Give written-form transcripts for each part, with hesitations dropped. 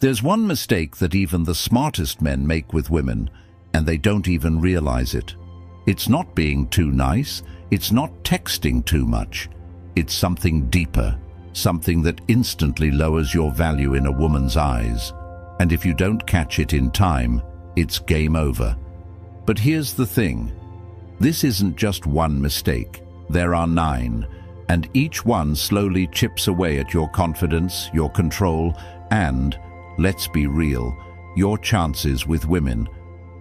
There's one mistake that even the smartest men make with women, and they don't even realize it. It's not being too nice, it's not texting too much. It's something deeper, something that instantly lowers your value in a woman's eyes. And if you don't catch it in time, it's game over. But here's the thing. This isn't just one mistake. There are 9, and each one slowly chips away at your confidence, your control, and, let's be real, your chances with women.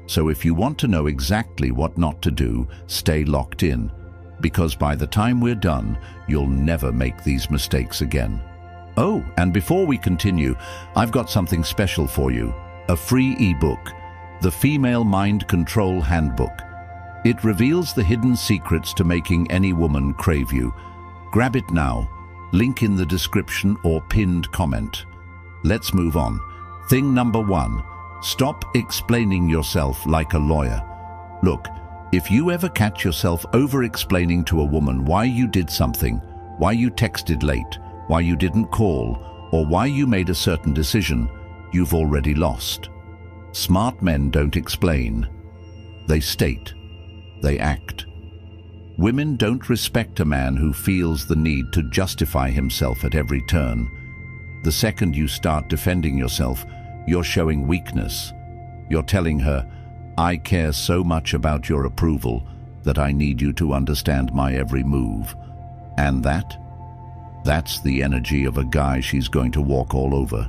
So if you want to know exactly what not to do, stay locked in, because by the time we're done, you'll never make these mistakes again. Oh, and before we continue, I've got something special for you, a free ebook, The Female Mind Control Handbook. It reveals the hidden secrets to making any woman crave you. Grab it now, link in the description or pinned comment. Let's move on. Thing number 1, stop explaining yourself like a lawyer. Look, if you ever catch yourself over-explaining to a woman why you did something, why you texted late, why you didn't call, or why you made a certain decision, you've already lost. Smart men don't explain. They state. They act. Women don't respect a man who feels the need to justify himself at every turn. The second you start defending yourself, you're showing weakness. You're telling her, I care so much about your approval that I need you to understand my every move. And that's the energy of a guy she's going to walk all over.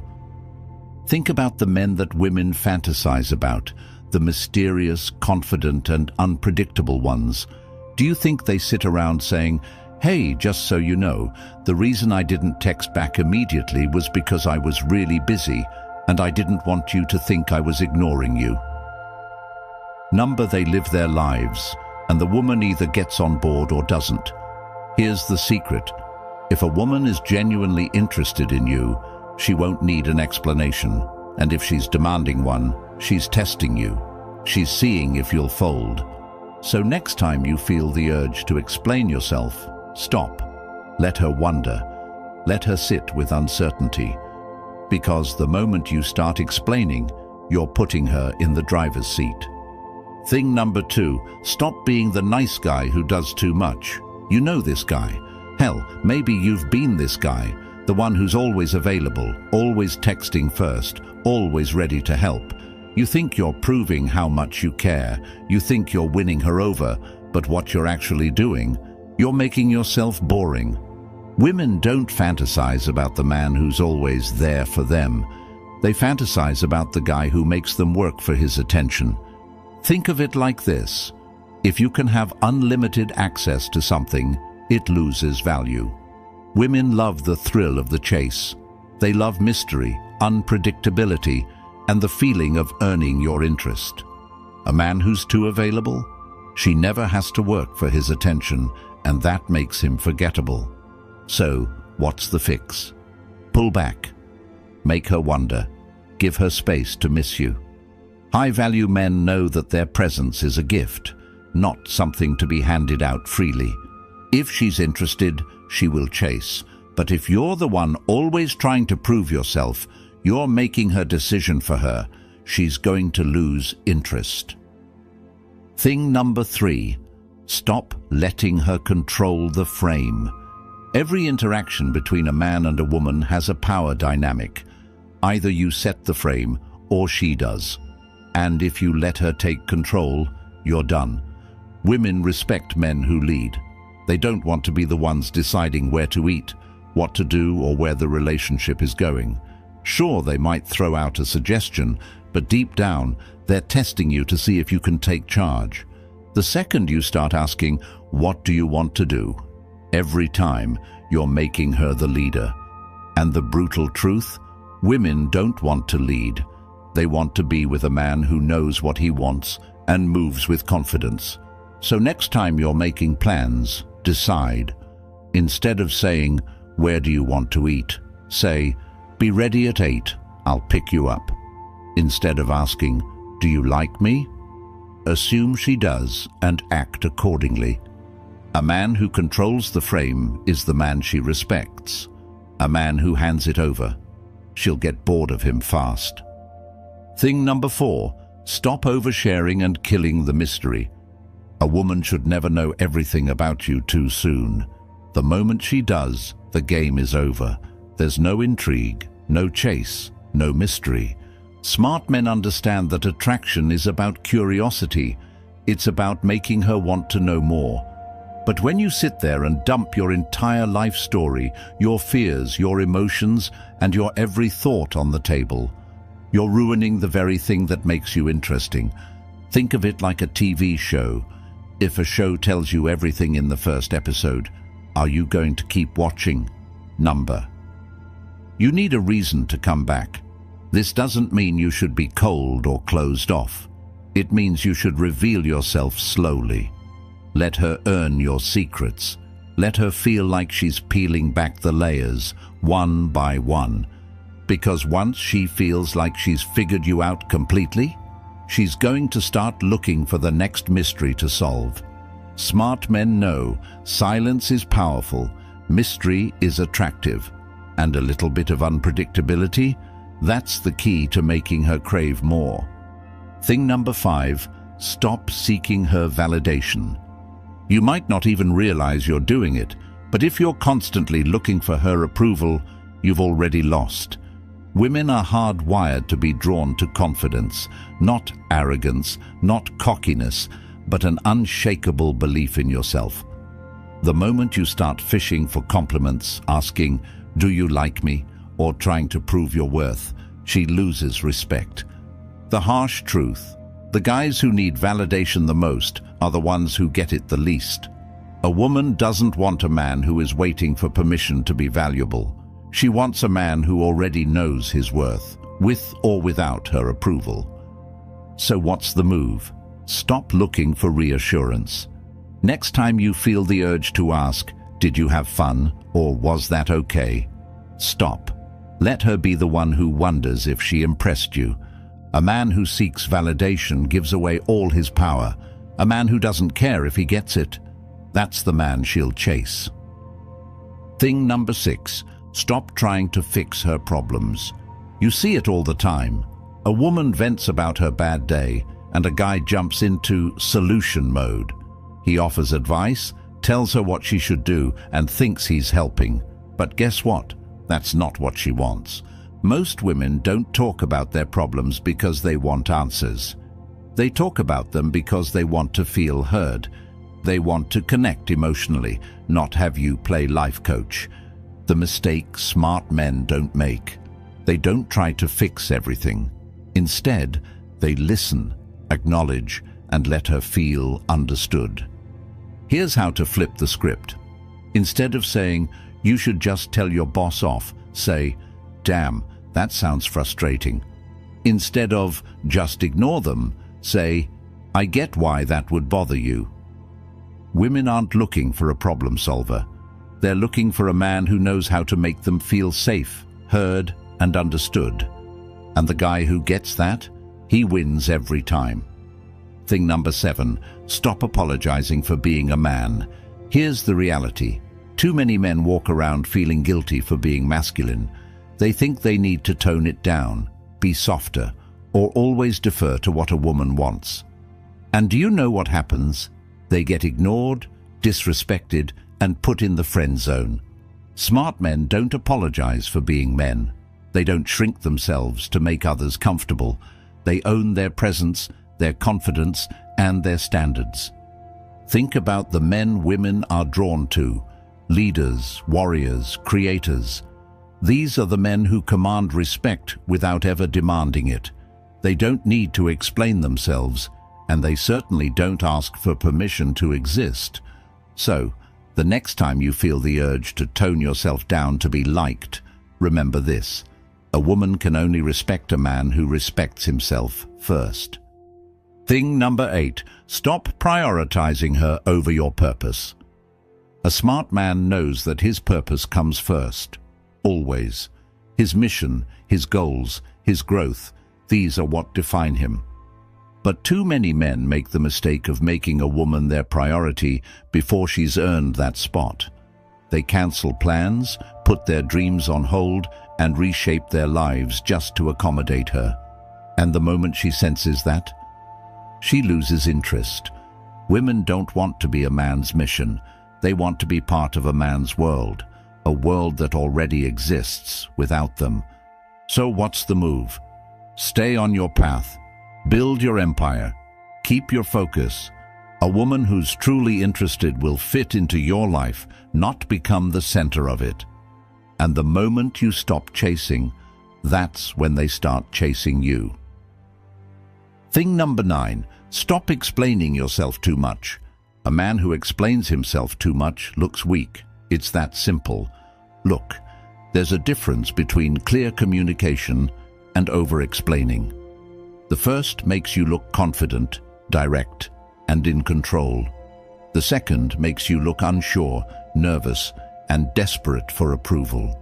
Think about the men that women fantasize about, the mysterious, confident, and unpredictable ones. Do you think they sit around saying, hey, just so you know, the reason I didn't text back immediately was because I was really busy, and I didn't want you to think I was ignoring you? They live their lives, and the woman either gets on board or doesn't. Here's the secret. If a woman is genuinely interested in you, she won't need an explanation. And if she's demanding one, she's testing you. She's seeing if you'll fold. So next time you feel the urge to explain yourself, stop. Let her wonder. Let her sit with uncertainty. Because the moment you start explaining, you're putting her in the driver's seat. Thing number 2, stop being the nice guy who does too much. You know this guy. Hell, maybe you've been this guy, the one who's always available, always texting first, always ready to help. You think you're proving how much you care. You think you're winning her over, but what you're actually doing, you're making yourself boring. Women don't fantasize about the man who's always there for them. They fantasize about the guy who makes them work for his attention. Think of it like this. If you can have unlimited access to something, it loses value. Women love the thrill of the chase. They love mystery, unpredictability, and the feeling of earning your interest. A man who's too available? She never has to work for his attention, and that makes him forgettable. So, what's the fix? Pull back. Make her wonder. Give her space to miss you. High-value men know that their presence is a gift, not something to be handed out freely. If she's interested, she will chase. But if you're the one always trying to prove yourself, you're making her decision for her, she's going to lose interest. Thing number 3, stop letting her control the frame. Every interaction between a man and a woman has a power dynamic. Either you set the frame or she does. And if you let her take control, you're done. Women respect men who lead. They don't want to be the ones deciding where to eat, what to do, or where the relationship is going. Sure, they might throw out a suggestion, but deep down, they're testing you to see if you can take charge. The second you start asking, what do you want to do? Every time, you're making her the leader. And the brutal truth? Women don't want to lead. They want to be with a man who knows what he wants and moves with confidence. So next time you're making plans, decide. Instead of saying, where do you want to eat? Say, be ready at 8, I'll pick you up. Instead of asking, do you like me? Assume she does and act accordingly. A man who controls the frame is the man she respects. A man who hands it over she'll get bored of him fast. Thing number 4, stop oversharing and killing the mystery. A woman should never know everything about you too soon. The moment she does, the game is over. There's no intrigue, no chase, no mystery. Smart men understand that attraction is about curiosity. It's about making her want to know more. But when you sit there and dump your entire life story, your fears, your emotions, and your every thought on the table, you're ruining the very thing that makes you interesting. Think of it like a TV show. If a show tells you everything in the first episode, are you going to keep watching? You need a reason to come back. This doesn't mean you should be cold or closed off. It means you should reveal yourself slowly. Let her earn your secrets. Let her feel like she's peeling back the layers, one by one. Because once she feels like she's figured you out completely, she's going to start looking for the next mystery to solve. Smart men know silence is powerful, mystery is attractive, and a little bit of unpredictability, that's the key to making her crave more. Thing number 5, stop seeking her validation. You might not even realize you're doing it, but if you're constantly looking for her approval, you've already lost. Women are hardwired to be drawn to confidence, not arrogance, not cockiness, but an unshakable belief in yourself. The moment you start fishing for compliments, asking, "Do you like me?" or trying to prove your worth, she loses respect. The harsh truth: the guys who need validation the most are the ones who get it the least. A woman doesn't want a man who is waiting for permission to be valuable. She wants a man who already knows his worth, with or without her approval. So what's the move? Stop looking for reassurance. Next time you feel the urge to ask, "Did you have fun?" or "Was that okay?" Stop. Let her be the one who wonders if she impressed you. A man who seeks validation gives away all his power. A man who doesn't care if he gets it, that's the man she'll chase. Thing number 6, stop trying to fix her problems. You see it all the time. A woman vents about her bad day, and a guy jumps into solution mode. He offers advice, tells her what she should do, and thinks he's helping. But guess what? That's not what she wants. Most women don't talk about their problems because they want answers. They talk about them because they want to feel heard. They want to connect emotionally, not have you play life coach. The mistake smart men don't make. They don't try to fix everything. Instead, they listen, acknowledge, and let her feel understood. Here's how to flip the script. Instead of saying, "You should just tell your boss off," say, "Damn, that sounds frustrating." Instead of "just ignore them," say, "I get why that would bother you." Women aren't looking for a problem solver. They're looking for a man who knows how to make them feel safe, heard, and understood. And the guy who gets that, he wins every time. Thing number 7, stop apologizing for being a man. Here's the reality. Too many men walk around feeling guilty for being masculine. They think they need to tone it down, be softer, or always defer to what a woman wants. And do you know what happens? They get ignored, disrespected, and put in the friend zone. Smart men don't apologize for being men. They don't shrink themselves to make others comfortable. They own their presence, their confidence, and their standards. Think about the men women are drawn to: leaders, warriors, creators. These are the men who command respect without ever demanding it. They don't need to explain themselves, and they certainly don't ask for permission to exist. So, the next time you feel the urge to tone yourself down to be liked, remember this: a woman can only respect a man who respects himself first. Thing number 8, stop prioritizing her over your purpose. A smart man knows that his purpose comes first, always. His mission, his goals, his growth, these are what define him. But too many men make the mistake of making a woman their priority before she's earned that spot. They cancel plans, put their dreams on hold, and reshape their lives just to accommodate her. And the moment she senses that, she loses interest. Women don't want to be a man's mission. They want to be part of a man's world, a world that already exists without them. So what's the move? Stay on your path. Build your empire. Keep your focus. A woman who's truly interested will fit into your life, not become the center of it. And the moment you stop chasing, that's when they start chasing you. Thing number 9, stop explaining yourself too much. A man who explains himself too much looks weak. It's that simple. Look, there's a difference between clear communication and over-explaining. The first makes you look confident, direct, and in control. The second makes you look unsure, nervous, and desperate for approval.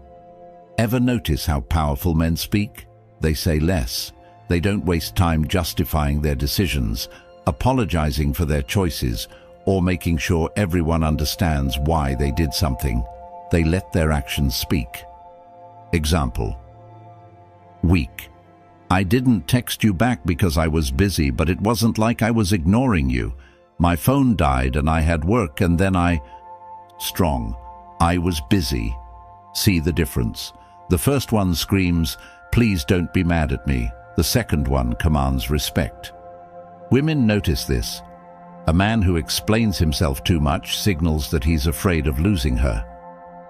Ever notice how powerful men speak? They say less. They don't waste time justifying their decisions, apologizing for their choices, or making sure everyone understands why they did something. They let their actions speak. Example. Weak. I didn't text you back because I was busy, but it wasn't like I was ignoring you. My phone died and I had work and then Strong. I was busy. See the difference? The first one screams, "Please don't be mad at me." The second one commands respect. Women notice this. A man who explains himself too much signals that he's afraid of losing her.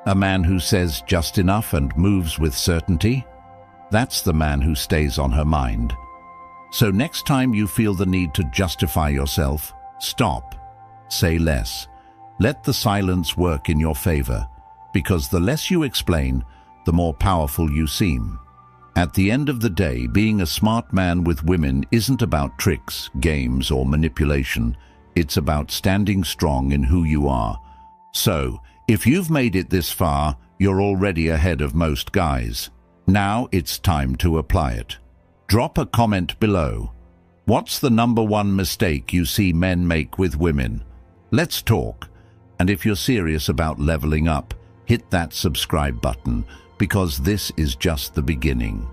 A man who says just enough and moves with certainty, that's the man who stays on her mind. So next time you feel the need to justify yourself, stop. Say less. Let the silence work in your favor, because the less you explain, the more powerful you seem. At the end of the day, being a smart man with women isn't about tricks, games, or manipulation. It's about standing strong in who you are. So, if you've made it this far, you're already ahead of most guys. Now it's time to apply it. Drop a comment below. What's the number one mistake you see men make with women? Let's talk. And if you're serious about leveling up, hit that subscribe button, because this is just the beginning.